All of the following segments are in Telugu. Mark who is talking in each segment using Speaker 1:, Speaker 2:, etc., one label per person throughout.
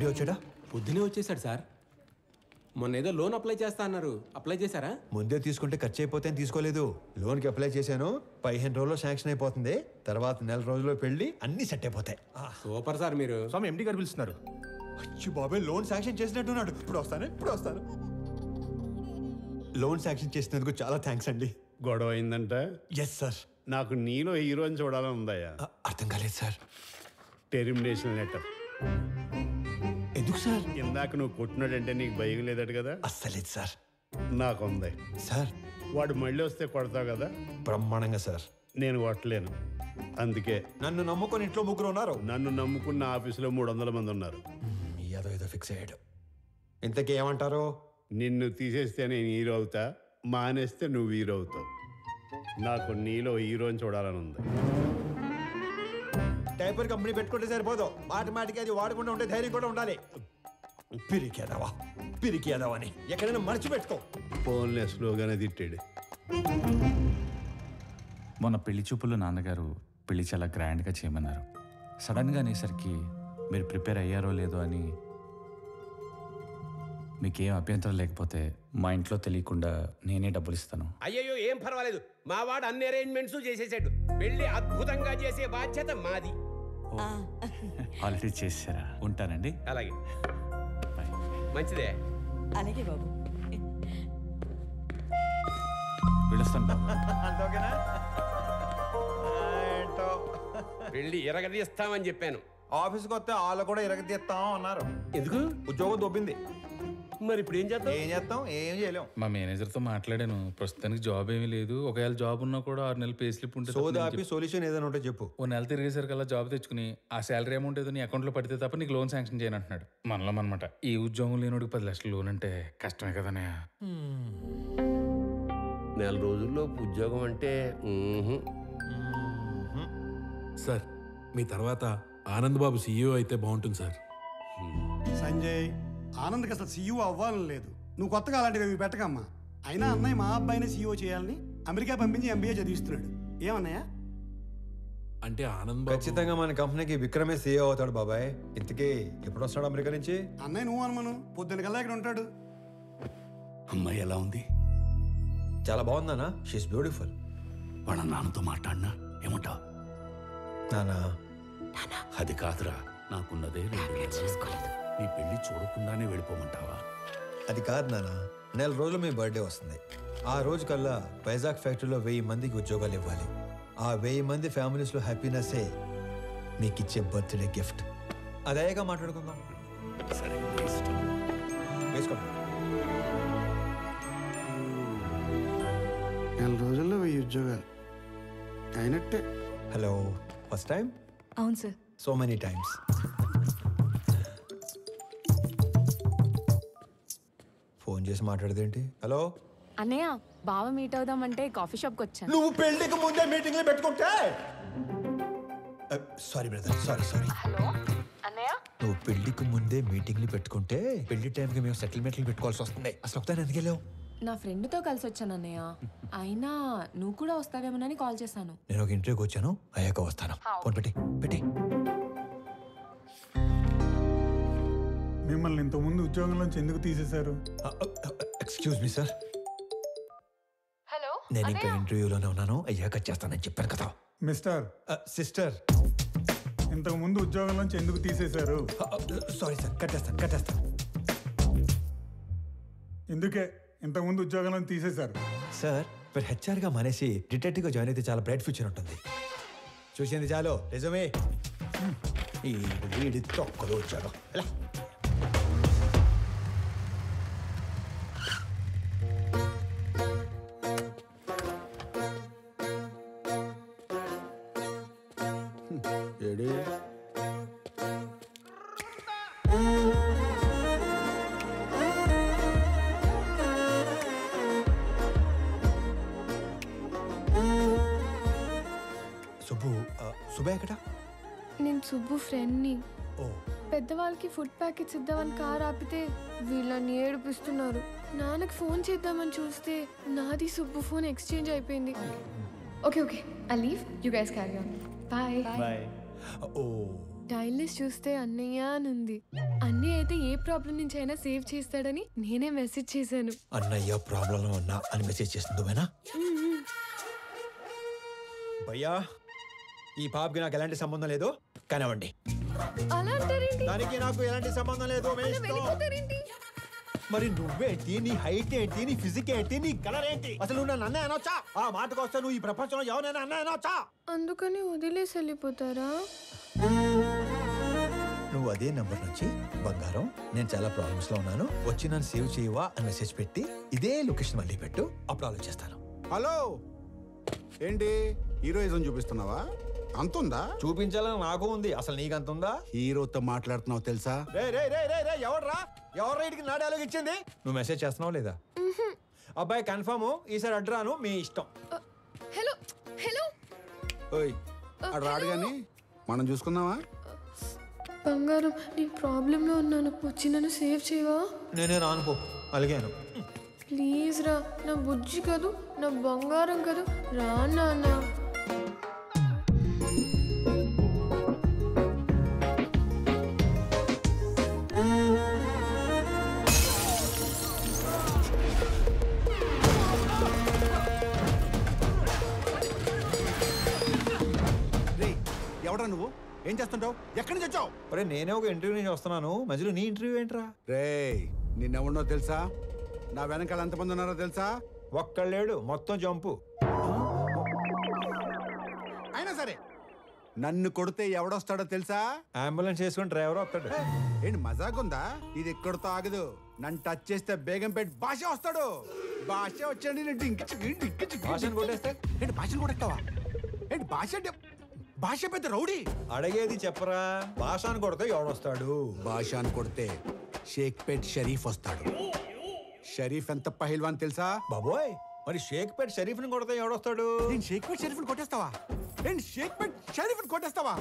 Speaker 1: ఎండి వచ్చాడా?
Speaker 2: పొద్దునే వచ్చేసాడు సార్. మొన్న ఏదో లోన్ అప్లై చేస్తా అన్నారు, అప్లై చేశారా?
Speaker 1: ముందే తీసుకుంటే ఖర్చు అయిపోతే తీసుకోలేదు. లోన్కి అప్లై చేశాను, 15 రోజుల్లో శాంక్షన్ అయిపోతుంది. తర్వాత 1 రోజుల్లో పెళ్లి, అన్ని సెట్ అయిపోతాయి.
Speaker 2: సూపర్ సార్ మీరు.
Speaker 3: స్వామి ఎండి గారు పిలుస్తున్నారు.
Speaker 1: అచ్చి బాబాయ్, లోన్ శాంక్షన్ చేసినట్టున్నాడు. ఇప్పుడు వస్తాను. లోన్ శాంక్షన్ చేసినందుకు చాలా థ్యాంక్స్ అండి.
Speaker 4: గొడవ అయిందంట.
Speaker 1: Yes sir.
Speaker 4: నాకు నీలో హీరోని చూడాలని ఉందయ్యా.
Speaker 1: అర్థం కాలేదు సార్.
Speaker 4: Termination letter.
Speaker 1: ఎందుకు సార్?
Speaker 4: ఇందాక నువ్వు కొట్టినాడంటే నీకు భయం లేదట కదా?
Speaker 1: అస్సలేదు సార్.
Speaker 4: నాకుంది
Speaker 1: సార్.
Speaker 4: వాడు మళ్ళీ వస్తే కొడతావు కదా?
Speaker 1: బ్రహ్మాండంగా సార్.
Speaker 4: నేను కొట్టలేను, అందుకే.
Speaker 1: నన్ను నమ్ముకొని ఇంట్లో 3 ఉన్నారు.
Speaker 4: నన్ను నమ్ముకున్న ఆఫీసులో 300 మంది ఉన్నారు.
Speaker 1: ఏదో ఫిక్స్ అయ్యాడు. ఇంతకీ ఏమంటారు?
Speaker 4: నిన్ను తీసేస్తే నేను హీరో అవుతా, మానేస్తే నువ్వు హీరో అవుతావు. నాకు నీలో హీరోని చూడాలని ఉంది.
Speaker 1: డైపర్ కంపెనీ పెట్టుకుంటే సరిపోదు, మాటిమాటికి అది వాడకుండా ఉంటే ధైర్యం కూడా ఉండాలి. పిరికేదావా అని ఎక్కడైనా మర్చిపెట్టుకో.
Speaker 4: ఫోన్లే స్లోగానే తిట్టాడు.
Speaker 5: మొన్న పెళ్లి చూపుల్లో నాన్నగారు పెళ్లి చాలా గ్రాండ్గా చేయమన్నారు. సడన్గా అనేసరికి మీరు ప్రిపేర్ అయ్యారో లేదో అని. మీకేం అభ్యంతరం లేకపోతే మా ఇంట్లో తెలియకుండా నేనే డబ్బులు ఇస్తాను.
Speaker 6: అయ్యయ్యో, ఏం పర్వాలేదు. మా వాడు అన్ని అరేంజ్మెంట్స్ చేసేసాడు. పెళ్లి అద్భుతంగా చేసే బాధ్యత మాది.
Speaker 5: ఆల్రెడీ చేసారా? ఉంటానండి.
Speaker 6: అలాగే, మంచిదే.
Speaker 7: అలాగే బాబు.
Speaker 5: పిలుస్తాను బాబు.
Speaker 6: పెళ్లి ఎరగదీస్తామని చెప్పాను.
Speaker 3: ఆఫీస్కి వస్తే వాళ్ళు కూడా ఇరగదీస్తాం అన్నారు.
Speaker 6: ఎందుకు?
Speaker 3: ఉద్యోగం దొబ్బింది.
Speaker 6: మరి ఇప్పుడు ఏం చేద్దాం?
Speaker 3: ఏం చేయలేం.
Speaker 5: మా మేనేజర్తో మాట్లాడాను. ప్రస్తుతానికి జాబ్ ఏమీ లేదు. ఒకవేళ జాబ్ ఉన్నా కూడా 6 నెలలు పే స్లిప్ ఉంటే
Speaker 1: సొల్యూషన్ ఏదైనా ఉంటే చెప్పు.
Speaker 5: ఓ నెల తిరిగేసరికల్లా జాబ్ తెచ్చుకుని ఆ శాలరీ అమౌంట్ ఏదో నీ అకౌంట్లో పడితే తప్ప నీకు లోన్ శాంక్షన్ చేయను అంటున్నాడు. మనలో అనమాట. ఈ ఉద్యోగం లేనోడికి 10 లక్షలు లోన్ అంటే కష్టమే కదనే.
Speaker 6: నెల రోజుల్లో ఉద్యోగం అంటే
Speaker 8: సార్, మీ తర్వాత ఆనంద్ బాబు సీఈఓ అయితే బాగుంటుంది సార్.
Speaker 9: సంజయ్, ఆనంద్కి అసలు సీఈఓ అవ్వాలని లేదు. నువ్వు కొత్తగా అలాంటివి పెట్టకమ్మా. అయినా అన్నయ్య మా అబ్బాయిని సీఈఓ చేయాలని అమెరికా పంపించి ఎంబీఏ చదివిస్తున్నాడు. ఏమన్నయ్య?
Speaker 8: అంటే ఆనంద్
Speaker 1: ఖచ్చితంగా మన కంపెనీకి విక్రమే సీఈఓ అవుతాడు బాబాయ్. ఇంతకీ ఎప్పుడు వస్తాడు అమెరికా నుంచి?
Speaker 9: అన్నయ్య నువ్వు అనుమను, పొద్దున్న కల్లా ఇక్కడ ఉంటాడు.
Speaker 10: అమ్మాయి ఎలా ఉంది?
Speaker 1: చాలా బాగుందానా? She is beautiful.
Speaker 10: వాళ్ళ నాన్నతో మాట్లాడినా ఏమంటావు?
Speaker 1: నానా,
Speaker 10: అది కాదురా, నాకున్నదే 2 నెలలు. నీ పెళ్లి చూడకుండానే వెళ్ళిపోమంటావా?
Speaker 1: అది కాదు నానా, 1 రోజులు మీ బర్త్డే వస్తుంది. ఆ రోజు కల్లా వైజాగ్ ఫ్యాక్టరీలో 1000 మందికి ఉద్యోగాలు ఇవ్వాలి. ఆ 1000 మంది ఫ్యామిలీస్లో హ్యాపీనెస్సే మీకు ఇచ్చే బర్త్డే గిఫ్ట్. అదేగా మాట్లాడుకుందాం.
Speaker 10: సరే, ఇష్టం.
Speaker 1: వేసుకోండి.
Speaker 9: 1 రోజుల్లో 1000 ఉద్యోగాలు అయినట్టే.
Speaker 1: Hello, first time?
Speaker 7: అవును sir.
Speaker 1: So many times. Phone చేసి మాట్లాడదేంటి? హలో
Speaker 11: అన్నయ్య, బావ మీట్ అవుదామంటే కాఫీ షాప్కి వచ్చాను.
Speaker 1: నువ్వు పెళ్లికి ముందే మీటింగ్లు పెట్టుకుంటే. Sorry brother, sorry.
Speaker 11: హలో అన్నయ్య,
Speaker 1: నువ్వు పెళ్లికి ముందే మీటింగ్లు పెట్టుకుంటే పెళ్లి టైంకి మేము సెటిల్మెంట్లు పెట్టుకోవాల్సి వస్తుంది. అసలు ఒకసారి ఎందుకు వెళ్ళావు?
Speaker 11: నా ఫ్రెండ్తో కలిసి వచ్చాను అన్నయ్య. అయినా నువ్వు కూడా వస్తావేమోనని కాల్ చేశాను.
Speaker 1: నేను ఒక ఇంటర్వ్యూకి వచ్చాను, అయ్యాక వస్తాను. ఫోన్ పెట్టి.
Speaker 9: మిమ్మల్ని ఇంతకుముందు ఉద్యోగంలోంచి ఎందుకు తీసేశారు?
Speaker 1: Excuse me sir.
Speaker 11: హలో,
Speaker 1: నేను ఇంకా ఇంటర్వ్యూలోనే ఉన్నాను, అయ్యాక చేస్తానని చెప్పాను కదా.
Speaker 9: మిస్టర్
Speaker 1: సిస్టర్,
Speaker 9: ఇంతకు ముందు ఉద్యోగంలోంచి ఎందుకు తీసేశారు?
Speaker 1: సారీ సార్, కట్టేస్తాను.
Speaker 9: ఎందుకే ఇంతకుముందు ఉద్యోగంలో తీసేశారు?
Speaker 1: సార్, మీరు హెచ్ఆర్గా మానేసి డిటెక్టివ్గా జాయిన్ అయితే చాలా బ్రైట్ ఫ్యూచర్ ఉంటుంది. చూసింది చాలు, నిజమే. ఈ వీడి తొక్కలు వచ్చాడు. ఏడి సుబ్బు ఎక్కడ?
Speaker 12: నేను సుబ్బు ఫ్రెండ్ని.
Speaker 1: ఓ,
Speaker 12: పెద్దవాళ్ళకి ఫుడ్ ప్యాకెట్స్ ఇద్దామని కార్ ఆపితే వీళ్ళని ఏడిపిస్తున్నారు. నాన్నకి ఫోన్ చేద్దామని చూస్తే నాది సుబ్బు ఫోన్ ఎక్స్చేంజ్ అయిపోయింది. Okay, I leave, you guys carry on. Bye.
Speaker 1: ఓ
Speaker 12: టైల్ లిస్ట్ చూస్తే అన్నయ్య అని ఉంది. అన్నయ్య అయితే ఏ ప్రాబ్లం నుంచి అయినా సేవ్ చేస్తాడని నేనే మెసేజ్ చేశాను.
Speaker 1: అన్నయ్య ప్రాబ్లం ఉన్నా అని మెసేజ్ చేస్తుందేనా? భయ్యా, ఈ పాపకి నాకు ఎలాంటి సంబంధం లేదు, కానివ్వండి.
Speaker 12: అలా అంటారేంటి?
Speaker 1: దానికి నాకు ఎలాంటి సంబంధం లేదు.
Speaker 12: వెళ్ళిపోతారేంటి?
Speaker 1: మరి నువ్వేంటి, నీ హైట్ ఏంటి, నీ ఫిజిక్ ఏంటి, నీ కలర్ ఏంటి? అసలు నువ్వు నన్ను అన్నయ్య అనొచ్చా? ఆ మాటకు వస్తే నువ్వు ఈ ప్రపంచంలో ఎవరైనా అన్నయ్య అనొచ్చా?
Speaker 12: అందుకని వదిలేసి వెళ్ళిపోతారా?
Speaker 1: నువ్వు అదే నంబర్ నుంచి బంగారం, నేను చాలా ప్రాబ్లమ్స్ లో ఉన్నాను, వచ్చి నన్ను సేవ్ చేయవా అని మెసేజ్ పెట్టి ఇదే లొకేషన్ మళ్ళీ పెట్టు, అప్పుడు ఆలోచిస్తాను.
Speaker 13: హలో, ఏంటి హీరోయిజం చూపిస్తున్నావా? అంతుందా?
Speaker 1: చూపించాలని నాకు ఉంది, అసలు నీకు అంత ఉందా?
Speaker 13: హీరోతో మాట్లాడుతున్నావు తెలుసా?
Speaker 1: ఎవర్రా ఇటుకి నా డైలాగ్ ఇచ్చింది? నువ్వు మెసేజ్ చేస్తున్నావు లేదా? అబ్బాయి కన్ఫర్మ్, ఈసారి అడ్రాను, మీ ఇష్టం.
Speaker 12: హలో హలో
Speaker 13: ఓయ్, అడు రాడు గాని మనం చూసుకుందామా?
Speaker 12: బంగారం, నీ ప్రాబ్లంలో ఉన్నాను, వచ్చి నన్ను సేవ్ చేయవా?
Speaker 1: నేనే రానుకో, అలిగాను.
Speaker 12: ప్లీజ్ రా, నా బుజ్జి కాదు, నా బంగారం కాదు, రా నాన్న.
Speaker 13: ఎవడా నువ్వు? ఏం చేస్తుంటావు? ఎక్కడి నుంచి వచ్చావు?
Speaker 1: అరే నేనే ఒక ఇంటర్వ్యూ నుంచి వస్తున్నాను, మధ్యలో నీ ఇంటర్వ్యూ ఏంట్రా?
Speaker 13: రే, నిన్నెవడో తెలుసా? నా వెనకాల ఎంతమంది ఉన్నారో తెలుసా?
Speaker 1: ఒక్కళ్ళేడు, మొత్తం జంపు.
Speaker 13: అయినా సరే నన్ను కొడితే ఎవడొస్తాడో తెలుసా?
Speaker 1: అంబులెన్స్ చేసుకుని డ్రైవర్ వస్తాడు.
Speaker 13: ఏంటి మజాకుందా? ఇది ఎక్కడితో ఆగదు. నన్ను టచ్ చేస్తే బేగంపేట భాష వస్తాడు. భాష వచ్చాడు భాషను
Speaker 1: కొట్టేస్తే
Speaker 13: ఏంటి? భాషను కొట్టేస్తావా? ఏంటి భాష అంటే? భాష పెద్ద రౌడీ.
Speaker 1: అడిగేది చెప్పరా, భాషను కొడితే ఎవడొస్తాడు?
Speaker 13: భాషను కొడితే షేక్పేట్ షరీఫ్ వస్తాడు. షరీఫ్ ఎంత పహిల్వాన్ తెలుసా?
Speaker 1: బాబోయ్, మరి షేక్పేట్ షరీఫ్ ని కొడితే ఎవడొస్తాడు?
Speaker 13: నేను షేక్పేట్ షరీఫ్ ని కొట్టేస్తావా? నేను షేక్పేట్ షరీఫ్ ని కొట్టేస్తావా?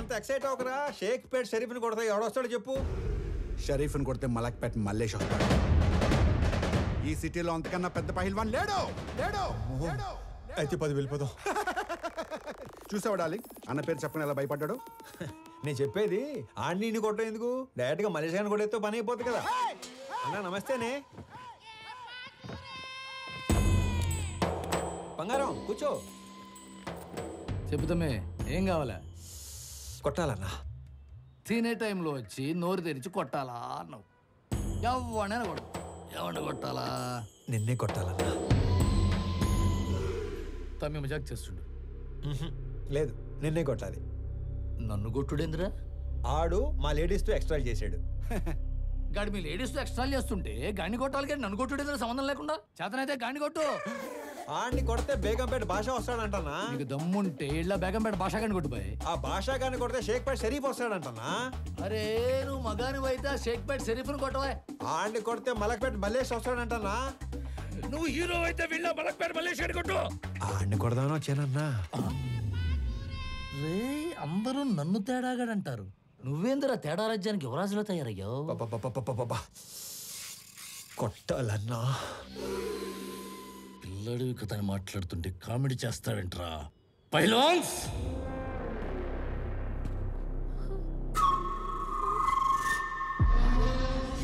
Speaker 1: ఎంత ఎక్సైట్ అవకరా. షేక్పేట్ షరీఫ్ ని కొడితే ఎవడొస్తాడు చెప్పు?
Speaker 13: షరీఫ్ ని కొడితే మలక్పేట్ మల్లేష్ వస్తాడు. ఈ సిటీలో అంతకన్నా పెద్ద పహిల్వాన్ లేడు.
Speaker 1: అయితే 10 వెళ్ళిపోదాం.
Speaker 13: చూసావా డార్లింగ్, అన్న పేరు చెప్పని ఎలా భయపడ్డాడు?
Speaker 1: నేను చెప్పేది ఆడిని కొట్టడం ఎందుకు, డైరెక్ట్ గా మలేషియాని కొట్టేస్తే పని అయిపోతుంది కదా. అన్నా నమస్తేనే. బంగారం కూర్చో.
Speaker 14: చెబుతామే, ఏం కావాలా?
Speaker 1: కొట్టాలన్నా.
Speaker 14: తినే టైంలో వచ్చి నోరు తెరిచి కొట్టాలా అన్నావు. ఎవడైనా కొడు. ఎవరిని కొట్టాలా?
Speaker 1: నిన్నే కొట్టాలన్నా.
Speaker 14: తమ్మి మజాక్ చేస్తుండు.
Speaker 1: లేదు, నిన్నే కొట్టాలి.
Speaker 14: నన్ను కొట్టుడేందిరా?
Speaker 1: ఆడు మా లేడీస్ తో ఎక్స్ట్రా చేసాడు.
Speaker 14: గాడి మీ లేడీస్ తో ఎక్స్ట్రా చేస్తుంటే గాని కొట్టాలి కానీ నన్ను కొట్టుడేందిరా సంబంధం లేకుండా? చేతనైతే గాని కొట్టు.
Speaker 1: ఆడిని కొడితే బేగంపేట భాష వస్తాడంటనా?
Speaker 14: నీకు దమ్ముంటే ఇలా బేగంపేట భాష గాని కొట్టుపోయి.
Speaker 1: ఆ భాష గాని కొడితే షేక్పేట్ షరీఫ్ వస్తాడంటనా?
Speaker 14: అరే నువ్వు మగాని అయితే షేక్పేట్ షరీఫ్ని కొట్టవా?
Speaker 1: ఆడిని కొడితే మలక్పేట మల్లేష్ వస్తాడంటనా?
Speaker 14: నువ్వు హీరో అయితే వీళ్ళ మలక్పేట మల్లేష్ గాని కొట్టు.
Speaker 1: ఆడిని కొడదాను వచ్చానన్నా.
Speaker 14: రే, అందరూ నన్ను తేడాగాడంటారు. నువ్వేందిరా తేడా రాజ్యానికి యువరాజులో తయారయ్యావు?
Speaker 1: కొట్టాలన్నా.
Speaker 14: పిల్లడు కథని మాట్లాడుతుంటే కామెడీ చేస్తావేంట్రా పైలాన్స్?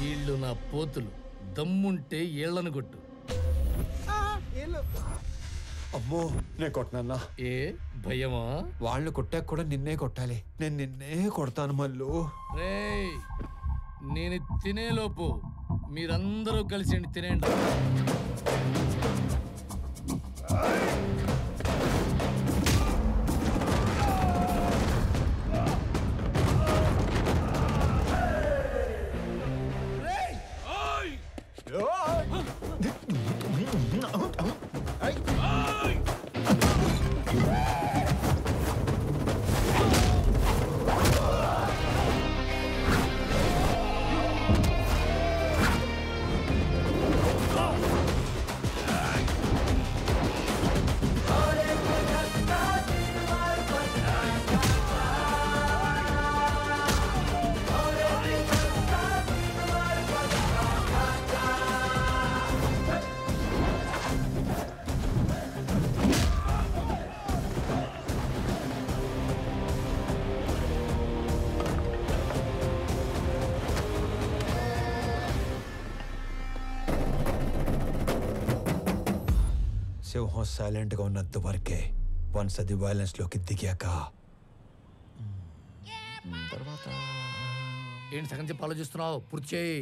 Speaker 14: వీళ్ళు నా పోతులు, దమ్ముంటే ఏళ్లను కొట్టు.
Speaker 1: అమ్మో, నేను కొట్టనన్నా.
Speaker 14: ఏ భయమా?
Speaker 1: వాళ్ళు కొట్టాక కూడా నిన్నే కొట్టాలి. నేను నిన్నే కొడతాను మళ్ళు.
Speaker 14: రేయ్, నేను తినేలోపు మీరందరూ కలిసి తినేయండి.
Speaker 1: సింహం సైలెంట్గా ఉన్నంత వరకే. వన్స్ అది వైలెన్స్లోకి దిగాక తర్వాత
Speaker 14: ఏంటి సగం చెప్పి ఆలోచిస్తున్నావు? పూర్తి చేయి.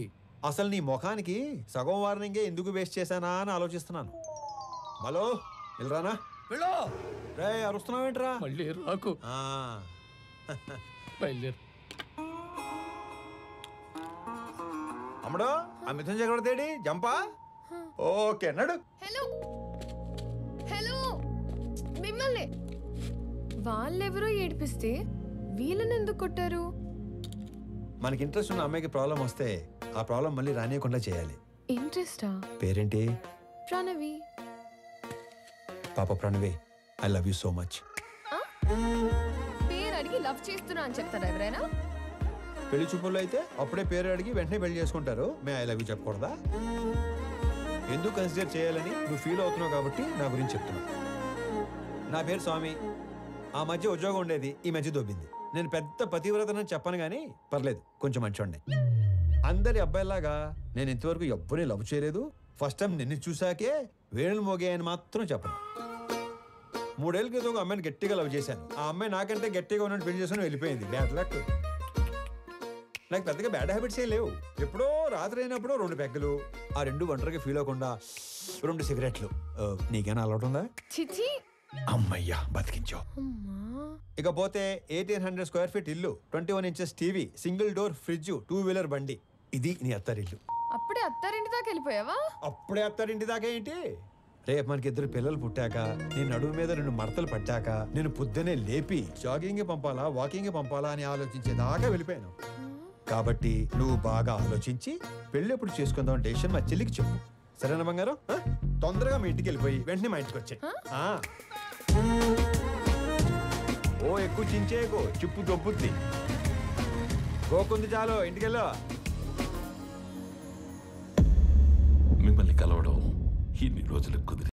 Speaker 1: అసలు నీ ముఖానికి సగం వార్నింగే ఎందుకు వేస్ట్ చేశానా అని ఆలోచిస్తున్నాను. హలో వెళ్ళరానా?
Speaker 14: వెళ్ళు.
Speaker 1: రే అరుస్తున్నావేంట్రా?
Speaker 14: మళ్ళీ రాకు. బయలుదేరు.
Speaker 3: అమ్మడు ఆ మిథున్ చక్రవర్తి జంపా ఓకే నడు.
Speaker 12: హలో హలో, మిమ్మల్ని వాళ్ళెవరో ఏడిపిస్తే వీళ్ళని ఎందుకు కొట్టారు?
Speaker 1: మనకి ఇంట్రెస్ట్ ఉన్న అమ్మాయికి ప్రాబ్లం వస్తే ఆ ప్రాబ్లం మళ్ళీ రానియకుండా చేయాలి.
Speaker 12: ఇంట్రెస్టా?
Speaker 1: పేరేంటి?
Speaker 12: ప్రణవి.
Speaker 1: పాప Pranavi, I love you so much.
Speaker 12: పేరు అడిగి లవ్ చేస్తున్నా అని చెప్తారా ఎవరైనా?
Speaker 1: పెళ్లి చూపుల్లో అయితే అప్పుడే పేరు అడిగి వెంటనే పెళ్లి చేసుకుంటారు. మే ఐ లవ్ యూ చెప్పకూడదా? ఎందుకు కన్సిడర్ చేయాలని నువ్వు ఫీల్ అవుతున్నావు కాబట్టి నా గురించి చెప్తున్నా. నా పేరు స్వామి. ఆ మధ్య ఉద్యోగం ఉండేది, ఈ మధ్య దొబ్బింది. నేను పెద్ద పతివ్రతనని చెప్పను కానీ పర్లేదు, కొంచెం మంచోండి. అందరి అబ్బాయిలాగా నేను ఇంతవరకు ఎవ్వరిని లవ్ చేయలేదు. ఫస్ట్ టైం నిన్ను చూసాకే వేణులు మోగాయని మాత్రం చెప్పను. 3 ఏళ్ళ క్రితం ఒక అమ్మాయిని గట్టిగా లవ్ చేశాను. ఆ అమ్మాయి నాకంటే గట్టిగా ఉన్నట్టు పెళ్లి చేసుకుని వెళ్ళిపోయింది. Bad luck. నాకు పెద్దగా బ్యాడ్ హ్యాబిట్స్ ఏ లేవు. ఎప్పుడో రాత్రి అయినప్పుడు 2 పెగ్గలు, ఆ 2 ఒంటరిగా ఫీల్ అవ్వకుండా 2 సిగరెట్లు. నీకేనా అలవాటు ఉందా?
Speaker 12: చిచి.
Speaker 1: అమ్మయ్యా బతికించావు. ఇకపోతే 1800 స్క్వేర్ ఫీట్ ఇల్లు, 21 inches TV, single door fridge, 2 wheeler బండి. ఇది నీ అత్తారిల్లు.
Speaker 12: అప్పుడే అత్తారింటి దాకా వెళ్ళిపోయావా?
Speaker 1: అప్పుడే అత్తారింటి దాకా ఏంటి? రేపు మనకి 2 పిల్లలు పుట్టాక, నేను నడుము మీద 2 మడతలు పట్టాక, నేను పొద్దునే లేపి జాగింగ్ పంపాలా వాకింగ్ పంపాలా అని ఆలోచించేదాకా వెళ్ళిపోయాను. కాబట్టి నువ్వు బాగా ఆలోచించి పెళ్ళి ఎప్పుడు చేసుకుందాం డెసిషన్ మా చెల్లికి చెప్పు. సరేనా బంగారం? తొందరగా మీ ఇంటికి వెళ్ళిపోయి వెంటనే మా ఇంటికి వచ్చాయి. ఓ ఎక్కువ చించేయకు, చిప్పు దొబ్బుద్ది. గోకుంది చాలు, ఇంటికెళ్ళా.
Speaker 10: మిమ్మల్ని కలవడం ఇన్ని రోజులకు కుదిరి